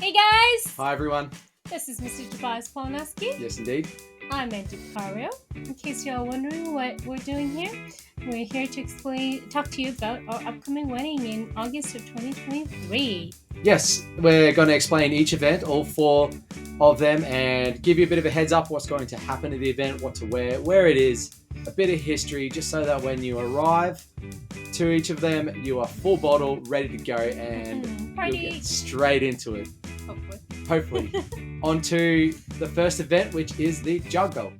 Hey guys! Hi everyone. This is Mr. Tobias Polnaski. Yes, indeed. I'm Mandeep. In case you're wondering what we're doing here, we're here to talk to you about our upcoming wedding in August of 2023. Yes, we're going to explain each event, all four of them, and give you a bit of a heads up what's going to happen at the event, what to wear, where it is, a bit of history, just so that when you arrive to each of them, you are full bottle, ready to go, and you'll get straight into it. Hopefully. On to the first event, which is the Juggle.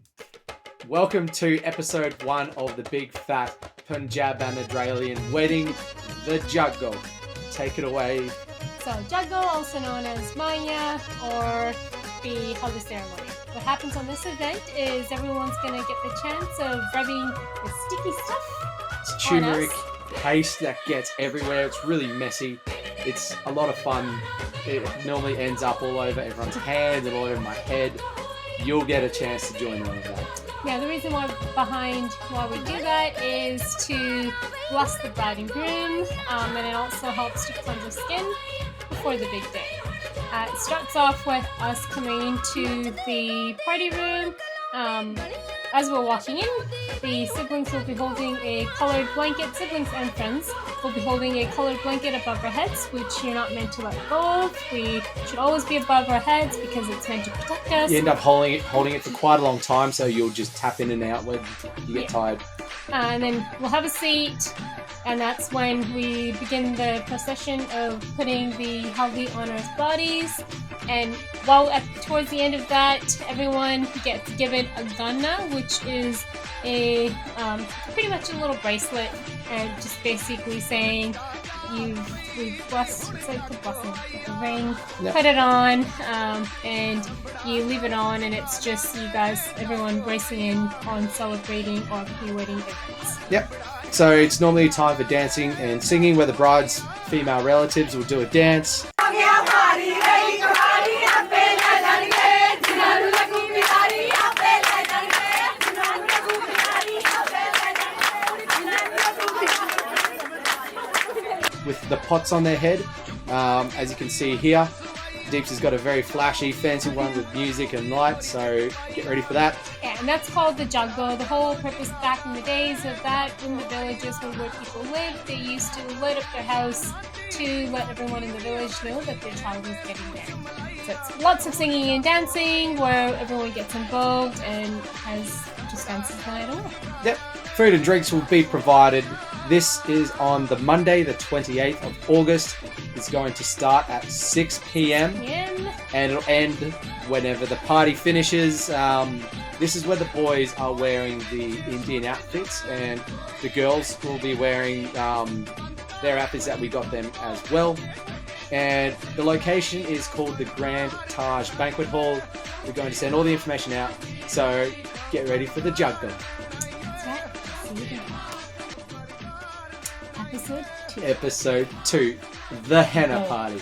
Welcome to episode 1 of the big fat Punjabanadralian wedding, the Juggle. Take it away. So Juggle, also known as Maya or the Haldi ceremony. What happens on this event is everyone's going to get the chance of rubbing the sticky stuff. It's turmeric paste that gets everywhere. It's really messy. It's a lot of fun. It normally ends up all over everyone's hands and all over my head. You'll get a chance to join all of that. Yeah, the reason why we do that is to bless the bride and groom, and it also helps to cleanse the skin before the big day. It starts off with us coming into the party room. As we're walking in, the siblings will be holding a colored blanket. Siblings and friends will be holding a colored blanket above our heads, which you're not meant to let go of. We should always be above our heads because it's meant to protect us. You end up holding it for quite a long time, so you'll just tap in and out when you get tired. And then we'll have a seat, and that's when we begin the procession of putting the haldi on our bodies. And towards the end of that, everyone gets given a ganna, which is a pretty much a little bracelet, and just basically saying we've blessed. It's like a blessing, like a ring. Yep. Put it on, and you leave it on, and it's just you guys, everyone bracing in on celebrating or pre-wedding events. Yep. So it's normally time for dancing and singing, where the bride's female relatives will do a dance. With the pots on their head, as you can see here. Deeps has got a very flashy, fancy one with music and lights, so get ready for that. Yeah, and that's called the Juggle. The whole purpose back in the days of that, in the villages where people lived, they used to light up their house to let everyone in the village know that their child was getting there. So it's lots of singing and dancing where everyone gets involved and just dances the night away. Yep. Food and drinks will be provided. This is on the Monday, the 28th of August. It's going to start at 6 p.m. and it'll end whenever the party finishes. This is where the boys are wearing the Indian outfits, and the girls will be wearing their outfits that we got them as well. And the location is called the Grand Taj Banquet Hall. We're going to send all the information out, so get ready for the Juggle. That's right. See you then. Episode 2, the Henna Party.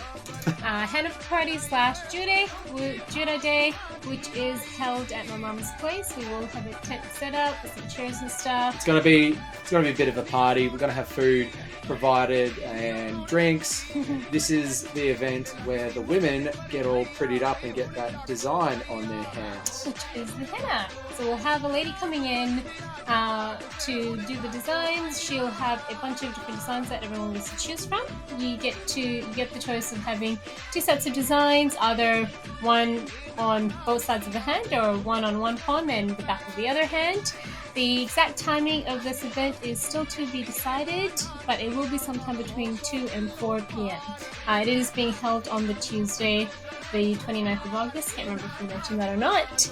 Henna Party / Judah Day, which is held at my mom's place. We will have a tent set up with some chairs and stuff. It's gonna be a bit of a party. We're gonna have food provided and drinks. This is the event where the women get all prettied up and get that design on their hands, which is the henna. So we'll have a lady coming in to do the designs. She'll have a bunch of different designs that everyone gets to choose from. You get the choice of having 2 sets of designs, either one on both sides of the hand or one on one palm and the back of the other hand. The exact timing of this event is still to be decided, but it will be sometime between 2 and 4 p.m. It is being held on the Tuesday, the 29th of August. Can't remember if we mentioned that or not.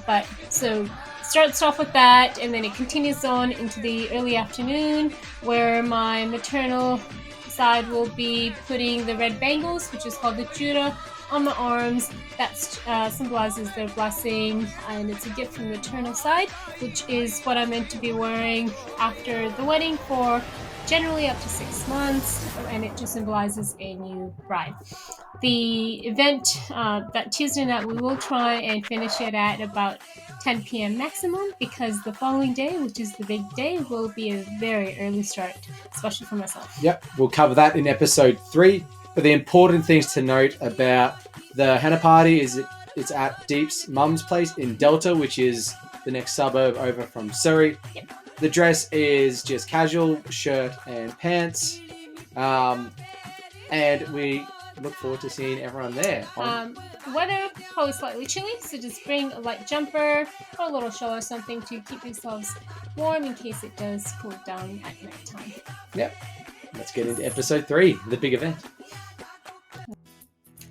But so starts off with that, and then it continues on into the early afternoon, where my maternal side will be putting the red bangles, which is called the Judah, on my arms. That symbolizes their blessing, and it's a gift from the maternal side, which is what I'm meant to be wearing after the wedding for generally up to 6 months, and it just symbolizes a new bride. The event that Tuesday night, we will try and finish it at about 10 p.m. maximum, because the following day, which is the big day, will be a very early start, especially for myself. Yep, we'll cover that in episode 3. But the important things to note about The henna party it's at Deep's mum's place in Delta, which is the next suburb over from Surrey. Yep. The dress is just casual, shirt and pants. And we look forward to seeing everyone there. Weather probably slightly chilly, so just bring a light jumper or a little shawl or something to keep yourselves warm in case it does cool down at night time. Yep. Let's get into episode 3, the big event.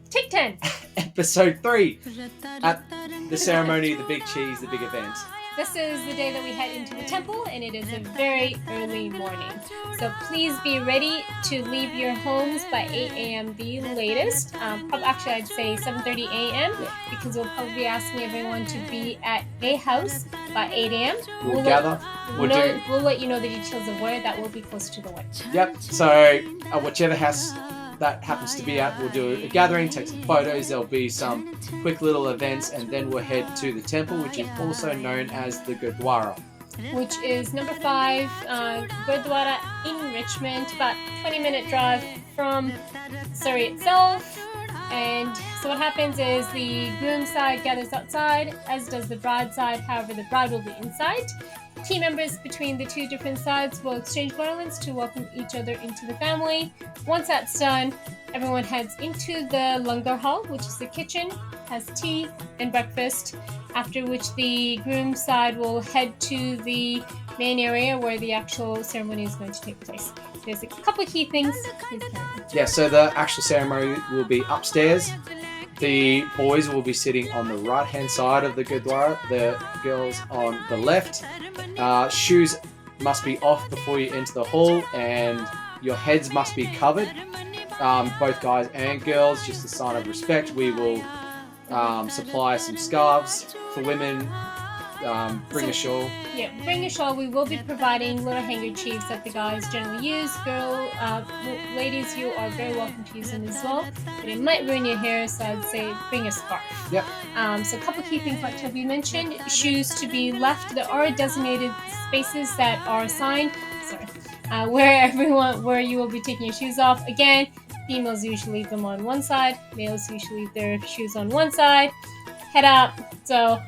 Take 10. Episode 3. At the ceremony, the big cheese, the big event. This is the day that we head into the temple, and it is a very early morning. So please be ready to leave your homes by 8 a.m. the latest. Actually, I'd say 7:30 a.m. because we'll probably be asking everyone to be at a house by 8 a.m. We'll gather. We'll let you know the details of where that will be close to the wedding. Yep. So whichever house that happens to be at, we'll do a gathering, take some photos. There'll be some quick little events, and then we'll head to the temple, which is also known as the Gurdwara. Which is number 5, Gurdwara in Richmond, about 20-minute drive from Surrey itself. And so what happens is the groom side gathers outside, as does the bride side. However, the bride will be inside. Team members between the two different sides will exchange garlands to welcome each other into the family. Once that's done, everyone heads into the langar hall, which is the kitchen, has tea and breakfast, after which the groom side will head to the main area where the actual ceremony is going to take place. There's a couple of key things. Yeah, so the actual ceremony will be upstairs. The boys will be sitting on the right-hand side of the Gurdwara, the girls on the left. Shoes must be off before you enter the hall, and your heads must be covered, both guys and girls, just a sign of respect. We will supply some scarves for women. Bring a shawl. Yeah, bring a shawl. We will be providing little handkerchiefs that the guys generally use. Ladies, you are very welcome to use them as well. But it might ruin your hair, so I'd say bring a scarf. Yep. So a couple key things like Toby mentioned. Shoes to be left. There are designated spaces that are assigned. Where you will be taking your shoes off. Again, females usually leave them on one side. Males usually leave their shoes on one side. Head up. So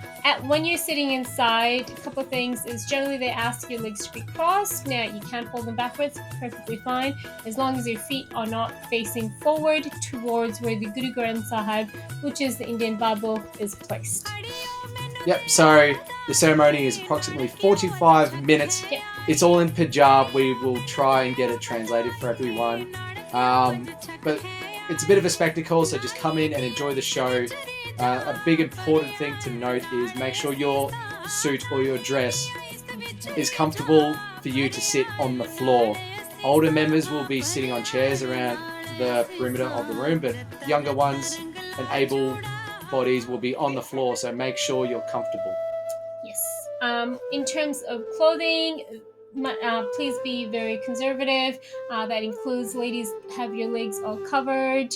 when you're sitting inside, a couple of things is generally they ask your legs to be crossed. Now you can fold them backwards, perfectly fine, as long as your feet are not facing forward towards where the Guru Granth Sahib, which is the Indian Bible, is placed. Yep, so the ceremony is approximately 45 minutes. Yep. It's all in Punjab. We will try and get it translated for everyone. But it's a bit of a spectacle, so just come in and enjoy the show. A big important thing to note is make sure your suit or your dress is comfortable for you to sit on the floor. Older members will be sitting on chairs around the perimeter of the room, but younger ones and able bodies will be on the floor, so make sure you're comfortable. Yes. In terms of clothing, please be very conservative. That includes ladies, have your legs all covered.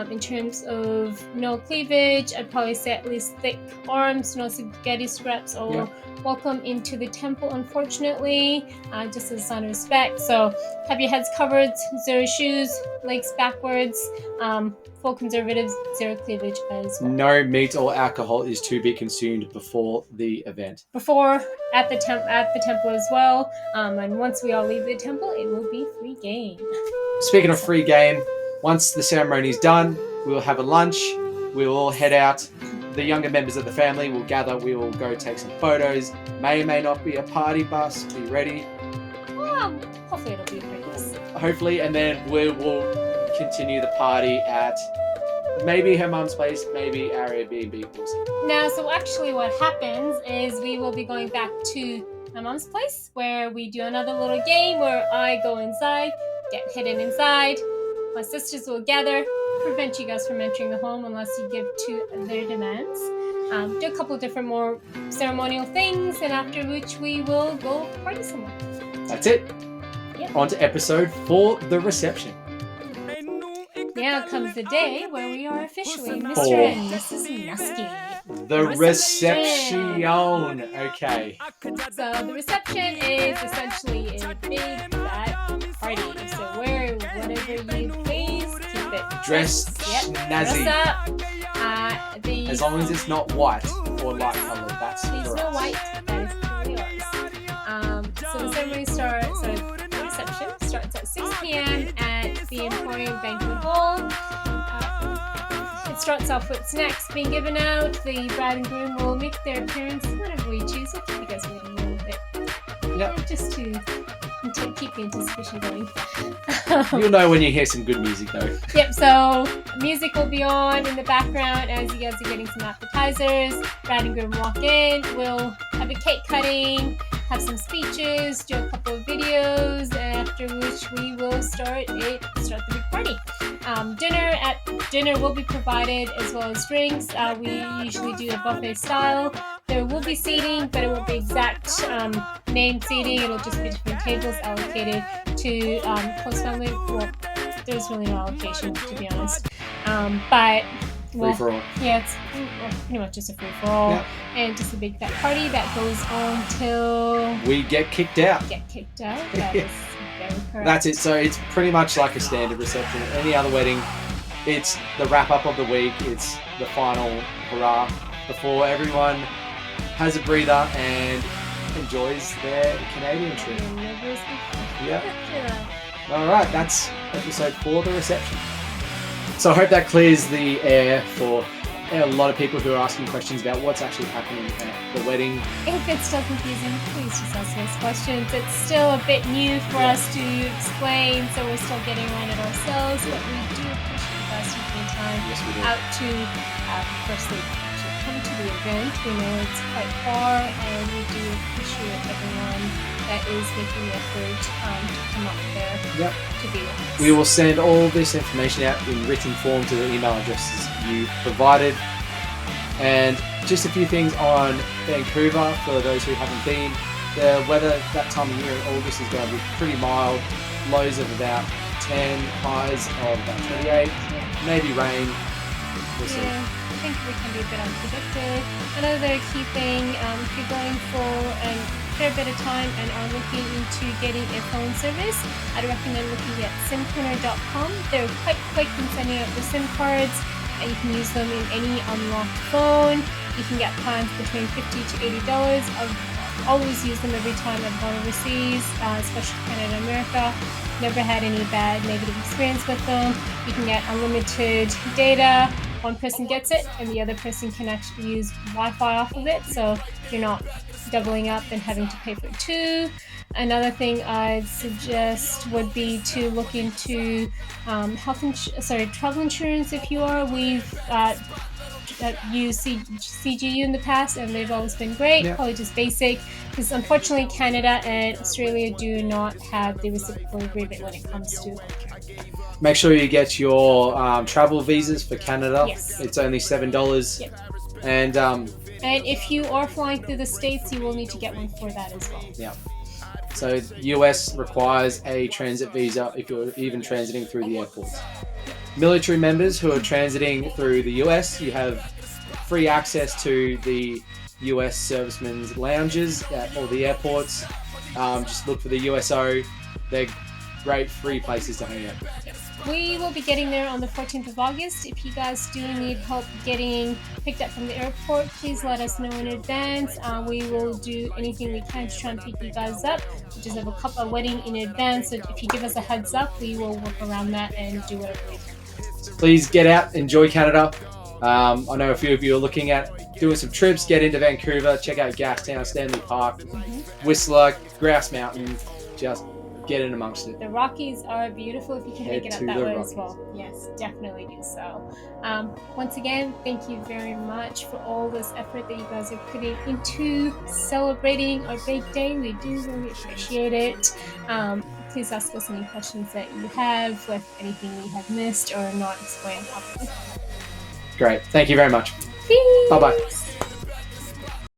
In terms of no cleavage, I'd probably say at least thick arms, no spaghetti straps or welcome into the temple, unfortunately, just as a sign of respect. So have your heads covered, zero shoes, legs backwards, full conservatives, zero cleavage as well. No meat or alcohol is to be consumed before the event. Before, at the temple as well, and once we all leave the temple, it will be free game. Speaking of free game, once the ceremony is done, we will have a lunch. We will all head out. The younger members of the family will gather. We will go take some photos. May or may not be a party bus. Be ready. Well, hopefully it'll be pretty nice. Hopefully, and then we will continue the party at maybe her mum's place, maybe our Airbnb. Now, so actually what happens is we will be going back to my mom's place where we do another little game where I go inside, get hidden inside. My sisters will gather, prevent you guys from entering the home unless you give to their demands. Do a couple of different more ceremonial things, and after which we will go party somewhere. That's it. Yep. On to episode 4, the reception. Now comes the day where we are officially Mr. and Mrs. Nusky. The reception. Okay. So the reception is essentially a big fat party. So wear whatever you please. Keep it Dressed snazzy. snazzy. Dress up. Yeah, As long as it's not white or light coloured, that's there's for no us. white. That is totally ours. So the ceremony starts. So the reception starts at 6 p.m. at the Emporium Banquet Hall. It starts off with snacks being given out. The bride and groom will make their appearance whenever we choose. We'll keep you guys waiting a little bit. Yep. Just to keep the anticipation going. You'll know when you hear some good music though. Yep, so music will be on in the background as you guys are getting some appetizers. Bride and groom walk in. We'll have a cake cutting, have some speeches, do a couple of videos, after which we will start the big party. Dinner will be provided as well as drinks. We usually do a buffet style. There will be seating, but it won't be exact named seating. It'll just be different tables allocated to close family. Well, there's really no allocation, to be honest. But Free for all. yeah, it's pretty much just a free for all, Yeah. and just a big fat party that goes on till We get kicked out. get kicked out. That is very correct. That's it. So it's pretty much like a standard reception. Any other wedding, it's the wrap up of the week. It's the final hurrah before everyone has a breather and enjoys their Canadian trip. Yeah. All right, that's episode 4, the reception. So I hope that clears the air for a lot of people who are asking questions about what's actually happening at the wedding. If it's still confusing, please just ask us questions. It's still a bit new for us to explain, so we're still getting around it ourselves, but we do appreciate you guys taking time Yes, we do. out to firstly to come to the event. We know it's quite far, and we do appreciate everyone that is making the effort to come up there Yep. to be with us. We will send all this information out in written form to the email addresses you provided. And just a few things on Vancouver for those who haven't been. The weather that time of year in August is going to be pretty mild. Lows of about 10, highs of about 28. Maybe rain. We'll see. Yeah, I think we can be a bit unpredictable. Another key thing, if you're going for a fair bit of time and are looking into getting a phone service, I'd recommend looking at simcorner.com. They're quite quick in sending out the SIM cards, and you can use them in any unlocked phone. You can get plans between $50 to $80. I've always used them every time I've gone overseas, especially Canada and America. Never had any bad negative experience with them. You can get unlimited data. One person gets it and the other person can actually use Wi-Fi off of it, so you're not doubling up and having to pay for two. Another thing I'd suggest would be to look into travel insurance if you are. We've used CGU in the past and they've always been great. Yeah. Probably just basic, because unfortunately Canada and Australia do not have the reciprocal agreement when it comes to healthcare. Make sure you get your travel visas for Canada. Yes. It's only $7. Yep. And And if you are flying through the States, you will need to get one for that as well. yeah. So US requires a transit visa if you're even transiting through the airports. Military members who are transiting through the US, you have free access to the US servicemen's lounges at all the airports. Just look for the USO. They're great free places to hang out. We will be getting there on the 14th of August. If you guys do need help getting picked up from the airport, please let us know in advance. We will do anything we can to try and pick you guys up. We just have a wedding in advance, so if you give us a heads up, we will work around that and do whatever we can. So please get out, enjoy Canada. I know a few of you are looking at doing some trips. Get into Vancouver, check out Gastown, Stanley Park, Whistler, Grouse Mountain. Just get in amongst it. The Rockies are beautiful if you can make Head it up to that the way Rockies. as well. Yes, definitely do so. Once again, thank you very much for all this effort that you guys are putting into celebrating our big day. We do really appreciate it. Please ask us any questions that you have with anything we have missed or not explained properly. Great. Thank you very much. Peace! Bye-bye.